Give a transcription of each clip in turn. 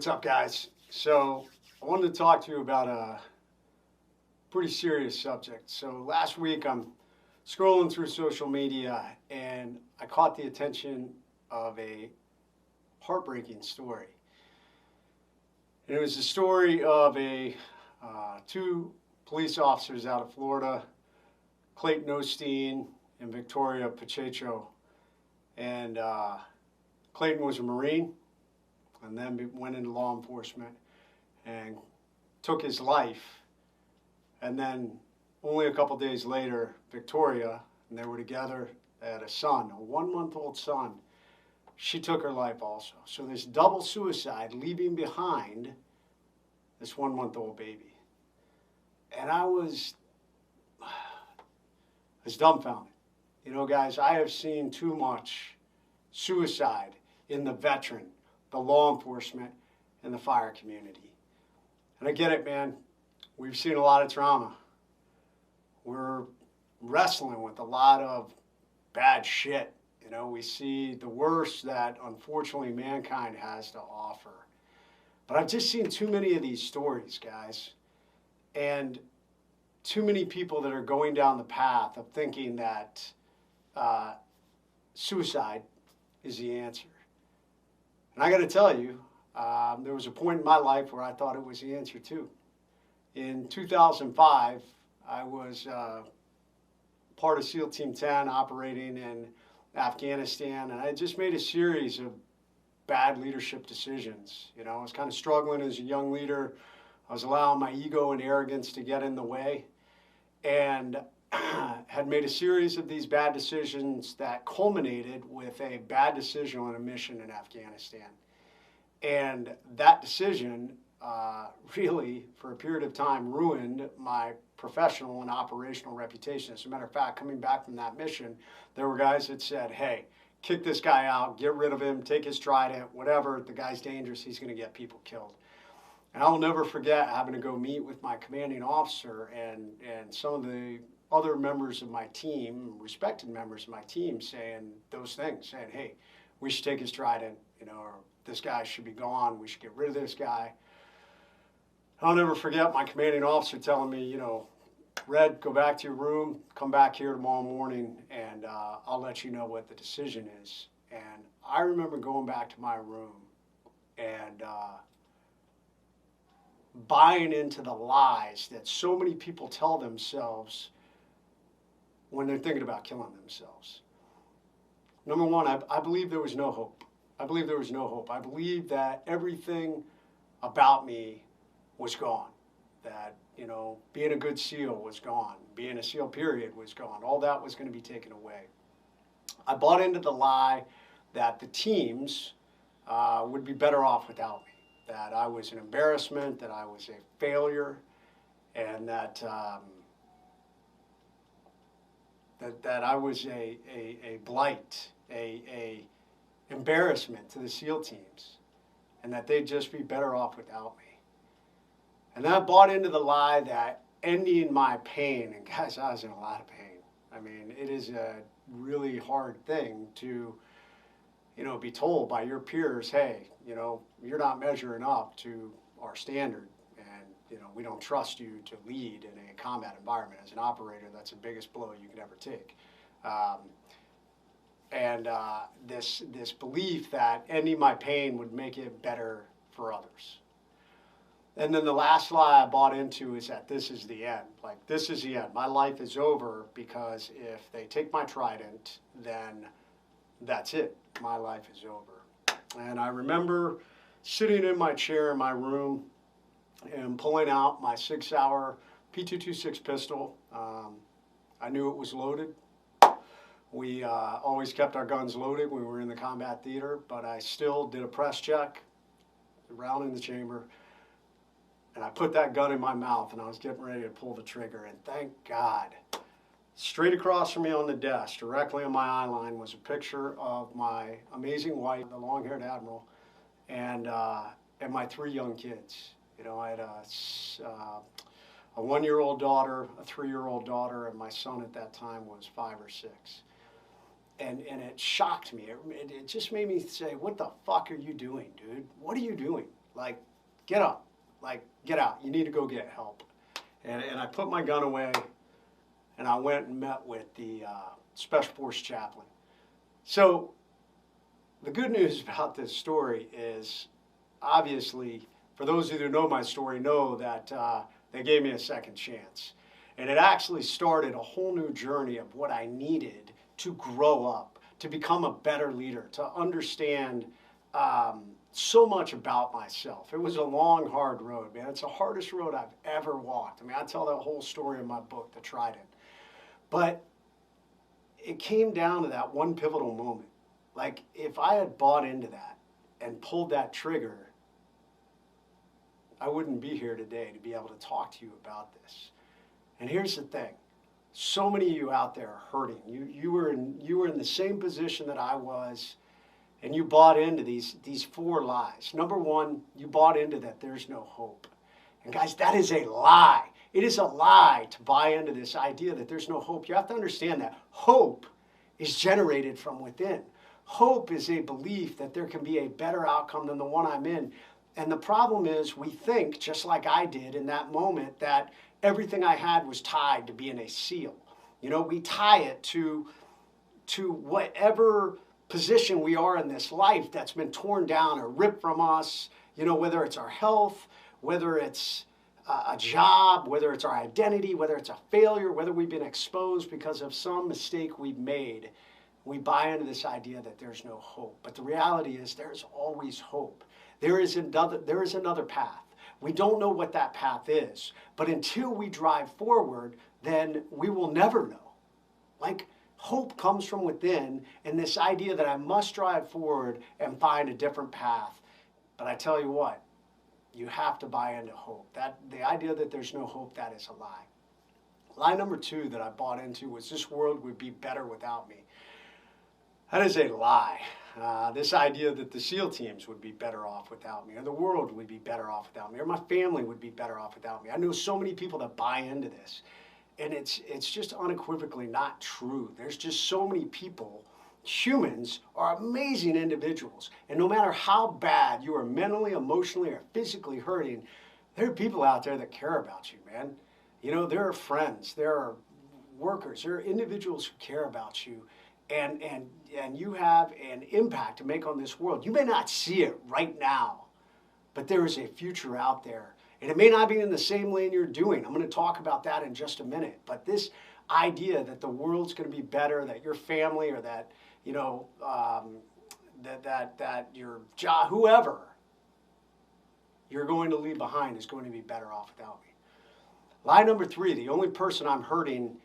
What's up, guys? So I wanted to talk to you about a pretty serious subject. So last week I'm scrolling through social media and I caught the attention of a heartbreaking story. And it was the story of two police officers out of Florida, Clayton Osteen and Victoria Pacheco. And Clayton was a Marine and then went into law enforcement and took his life. And then only a couple days later, Victoria, and they were together, they had a son, a 1-month-old son. She took her life also. So this double suicide, leaving behind this 1-month-old baby. And I was dumbfounded. You know, guys, I have seen too much suicide in the veteran, the law enforcement, and the fire community. And I get it, man. We've seen a lot of trauma. We're wrestling with a lot of bad shit. You know, we see the worst that unfortunately mankind has to offer. But I've just seen too many of these stories, guys. And too many people that are going down the path of thinking that suicide is the answer. And I got to tell you, there was a point in my life where I thought it was the answer too. In 2005, I was part of SEAL Team 10 operating in Afghanistan, and I had just made a series of bad leadership decisions. You know, I was kind of struggling as a young leader. I was allowing my ego and arrogance to get in the way, and had made a series of these bad decisions that culminated with a bad decision on a mission in Afghanistan. And that decision really, for a period of time, ruined my professional and operational reputation. As a matter of fact, coming back from that mission, there were guys that said, hey, kick this guy out, get rid of him, take his trident, whatever, the guy's dangerous, he's going to get people killed. And I'll never forget having to go meet with my commanding officer and some of the other members of my team, respected members of my team, saying those things, saying, hey, we should take his trident, you know, or this guy should be gone, we should get rid of this guy. I'll never forget my commanding officer telling me, you know, Red, go back to your room, come back here tomorrow morning, and I'll let you know what the decision is. And I remember going back to my room and buying into the lies that so many people tell themselves when they're thinking about killing themselves. Number one, I believe there was no hope. I believe there was no hope. I believe that everything about me was gone. That, you know, being a good SEAL was gone. Being a SEAL period was gone. All that was going to be taken away. I bought into the lie that the teams would be better off without me. That I was an embarrassment, that I was a failure, and that that I was a blight, a embarrassment to the SEAL teams, and that they'd just be better off without me. And then I bought into the lie that ending my pain, and guys, I was in a lot of pain. I mean, it is a really hard thing to, you know, be told by your peers, hey, you know, you're not measuring up to our standard, and, you know, we don't trust you to lead in a combat environment. As an operator, that's the biggest blow you could ever take. This belief that ending my pain would make it better for others. And then the last lie I bought into is that this is the end. Like, this is the end. My life is over because if they take my trident, then that's it. My life is over. And I remember sitting in my chair in my room and pulling out my 6-hour P226 pistol. I knew it was loaded. We always kept our guns loaded when we were in the combat theater, but I still did a press check, the round in the chamber, and I put that gun in my mouth and I was getting ready to pull the trigger, and thank God, straight across from me on the desk, directly on my eye line, was a picture of my amazing wife, the long-haired admiral, and my 3 young kids. You know, I had a 1-year-old daughter, a 3-year-old daughter, and my son at that time was 5 or 6. And it shocked me. It just made me say, what the fuck are you doing, dude? What are you doing? like, get up, like, get out. You need to go get help. And I put my gun away, and I went and met with the Special Force chaplain. So the good news about this story is, obviously, for those of you who know my story, know that they gave me a second chance. And it actually started a whole new journey of what I needed to grow up, to become a better leader, to understand so much about myself. It was a long, hard road, man. It's the hardest road I've ever walked. I mean, I tell that whole story in my book, The Trident. But it came down to that one pivotal moment. Like, if I had bought into that and pulled that trigger, I wouldn't be here today to be able to talk to you about this. And here's the thing. So many of you out there are hurting. You were in the same position that I was, and you bought into these 4 lies. Number one, you bought into that there's no hope. And guys, that is a lie. It is a lie to buy into this idea that there's no hope. You have to understand that hope is generated from within. Hope is a belief that there can be a better outcome than the one I'm in. And the problem is we think, just like I did in that moment, that everything I had was tied to being a SEAL. You know, we tie it to whatever position we are in this life that's been torn down or ripped from us, you know, whether it's our health, whether it's a job, whether it's our identity, whether it's a failure, whether we've been exposed because of some mistake we've made. We buy into this idea that there's no hope. But the reality is there's always hope. There is another path. We don't know what that path is, but until we drive forward, then we will never know. Like, hope comes from within, and this idea that I must drive forward and find a different path. But I tell you what, you have to buy into hope. That the idea that there's no hope, that is a lie. Lie number 2 that I bought into was this world would be better without me. That is a lie. This idea that the SEAL teams would be better off without me, or the world would be better off without me, or my family would be better off without me. I know so many people that buy into this, and it's just unequivocally not true. There's just so many people. Humans are amazing individuals, and no matter how bad you are mentally, emotionally, or physically hurting, there are people out there that care about you, man. You know, there are friends, there are workers, there are individuals who care about you. And you have an impact to make on this world. You may not see it right now, but there is a future out there. And it may not be in the same lane you're doing. I'm going to talk about that in just a minute. But this idea that the world's going to be better, that your family or that, you know, that your job, whoever you're going to leave behind is going to be better off without me. Lie number 3, the only person I'm hurting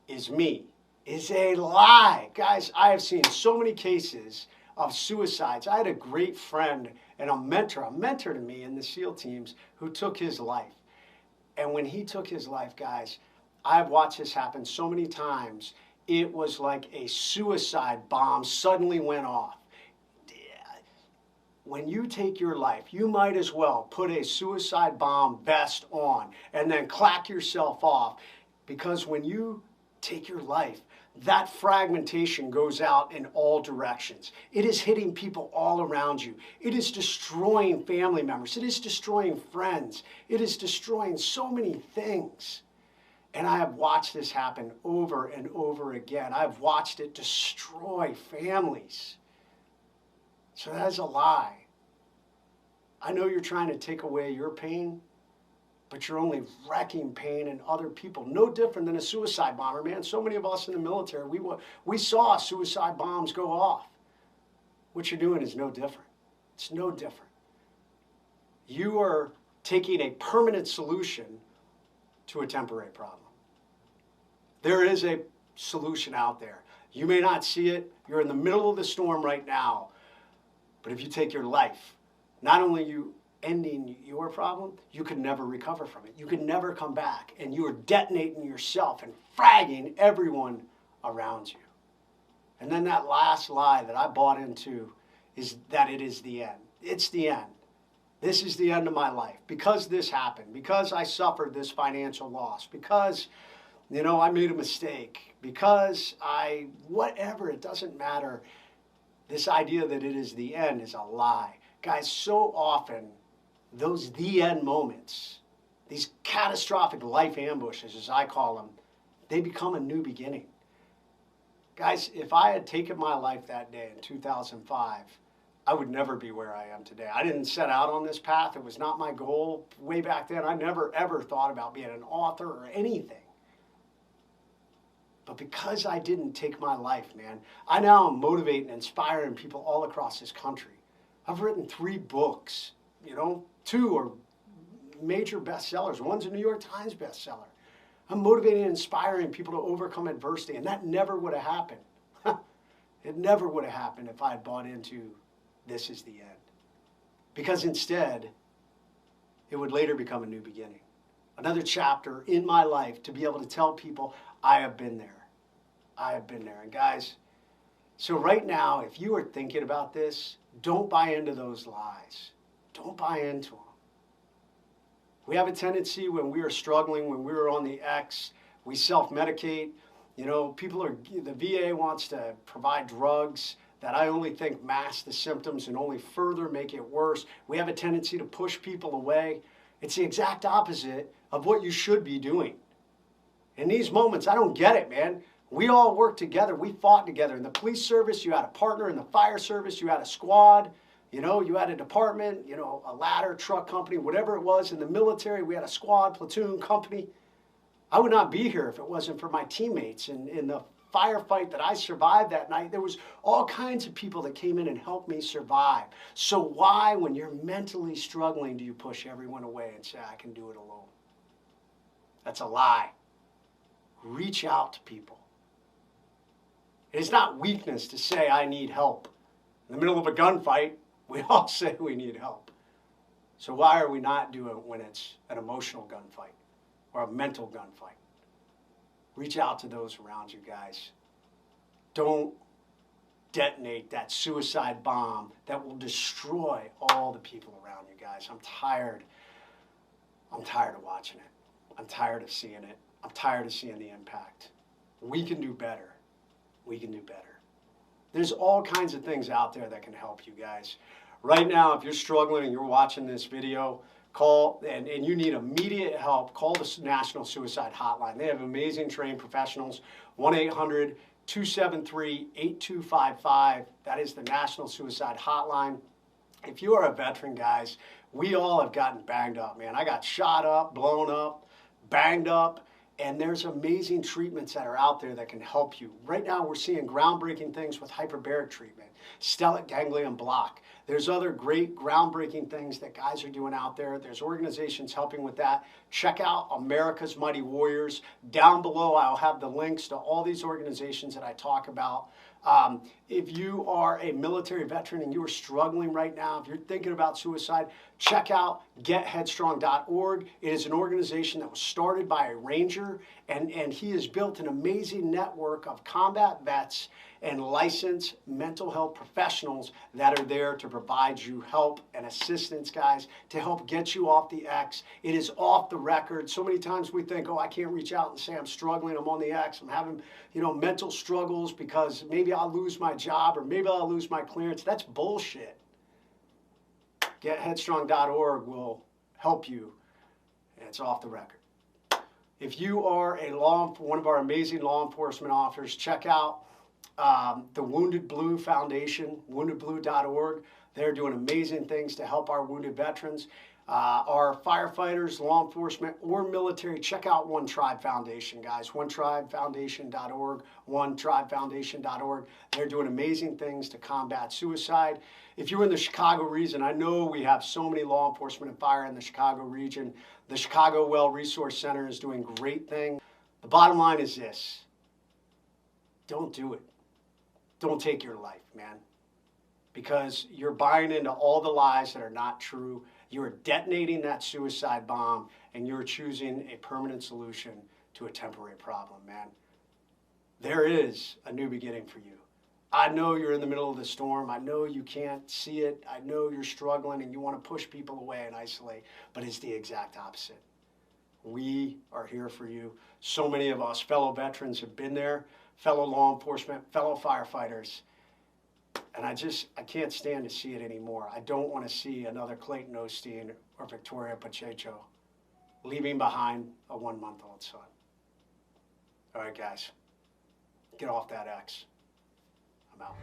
is me, is a lie. Guys, I have seen so many cases of suicides. I had a great friend and a mentor to me in the SEAL teams who took his life. And when he took his life, guys, I've watched this happen so many times. It was like a suicide bomb suddenly went off. When you take your life, you might as well put a suicide bomb vest on and then clack yourself off, because when you take your life, that fragmentation goes out in all directions. It is hitting people all around you. It is destroying family members. It is destroying friends. It is destroying so many things. And I have watched this happen over and over again. I've watched it destroy families. So that is a lie. I know you're trying to take away your pain, but you're only wrecking pain in other people. No different than a suicide bomber, man. So many of us in the military, we saw suicide bombs go off. What you're doing is no different. It's no different. You are taking a permanent solution to a temporary problem. There is a solution out there. You may not see it. You're in the middle of the storm right now. But if you take your life, not only are you ending your problem, you could never recover from it. You could never come back. And you are detonating yourself and fragging everyone around you. And then that last lie that I bought into is that it is the end. It's the end. This is the end of my life. Because this happened, because I suffered this financial loss, because, you know, I made a mistake, because whatever, it doesn't matter. This idea that it is the end is a lie. Guys, so often those the end moments, these catastrophic life ambushes, as I call them, they become a new beginning. Guys, if I had taken my life that day in 2005, I would never be where I am today. I didn't set out on this path. It was not my goal. Way back then, I never, ever thought about being an author or anything. But because I didn't take my life, man, I now am motivating and inspiring people all across this country. I've written 3 books, 2 are major bestsellers. One's a New York Times bestseller. I'm motivating and inspiring people to overcome adversity, and that never would have happened. It never would have happened if I had bought into this is the end. Because instead, it would later become a new beginning. Another chapter in my life to be able to tell people, I have been there. I have been there. And guys, so right now, if you are thinking about this, don't buy into those lies. Don't buy into them. We have a tendency when we are struggling, when we're on the X, we self-medicate. The VA wants to provide drugs that I only think mask the symptoms and only further make it worse. We have a tendency to push people away. It's the exact opposite of what you should be doing. In these moments, I don't get it, man. We all work together. We fought together. In the police service, you had a partner. In the fire service, you had a squad. You had a department, a ladder, truck company, whatever it was. In the military, we had a squad, platoon, company. I would not be here if it wasn't for my teammates. And in the firefight that I survived that night, there was all kinds of people that came in and helped me survive. So why, when you're mentally struggling, do you push everyone away and say, I can do it alone? That's a lie. Reach out to people. It is not weakness to say, I need help. In the middle of a gunfight, we all say we need help. So why are we not doing it when it's an emotional gunfight or a mental gunfight? Reach out to those around you, guys. Don't detonate that suicide bomb that will destroy all the people around you, guys. I'm tired. I'm tired of watching it. I'm tired of seeing it. I'm tired of seeing the impact. We can do better. We can do better. There's all kinds of things out there that can help you guys. Right now, if you're struggling and you're watching this video, call and you need immediate help, call the National Suicide Hotline. They have amazing trained professionals. 1-800-273-8255. That is the National Suicide Hotline. If you are a veteran, guys, we all have gotten banged up, man. I got shot up, blown up, banged up. And there's amazing treatments that are out there that can help you. Right now, we're seeing groundbreaking things with hyperbaric treatment, stellate ganglion block. There's other great groundbreaking things that guys are doing out there. There's organizations helping with that. Check out America's Mighty Warriors. Down below, I'll have the links to all these organizations that I talk about. If you are a military veteran and you are struggling right now, if you're thinking about suicide, check out getheadstrong.org. It is an organization that was started by a ranger, and he has built an amazing network of combat vets and licensed mental health professionals that are there to provide you help and assistance, guys, to help get you off the X. It is off the record. So many times we think, oh, I can't reach out and say I'm struggling, I'm on the X, I'm having, mental struggles because maybe I'll lose my job or maybe I'll lose my clearance. That's bullshit. GetHeadstrong.org will help you, and it's off the record. If you are one of our amazing law enforcement officers, check out the Wounded Blue Foundation, woundedblue.org. They're doing amazing things to help our wounded veterans. Our firefighters, law enforcement, or military, check out One Tribe Foundation, guys. OneTribeFoundation.org, OneTribeFoundation.org. They're doing amazing things to combat suicide. If you're in the Chicago region, I know we have so many law enforcement and fire in the Chicago region. The Chicago Well Resource Center is doing great things. The bottom line is this: don't do it. Don't take your life, man, because you're buying into all the lies that are not true. You're detonating that suicide bomb, and you're choosing a permanent solution to a temporary problem, man. There is a new beginning for you. I know you're in the middle of the storm. I know you can't see it. I know you're struggling and you want to push people away and isolate, but it's the exact opposite. We are here for you. So many of us fellow veterans have been there, fellow law enforcement, fellow firefighters. And I can't stand to see it anymore. I don't want to see another Clayton Osteen or Victoria Pacheco leaving behind a 1-month-old son. All right, guys, get off that X. I'm out.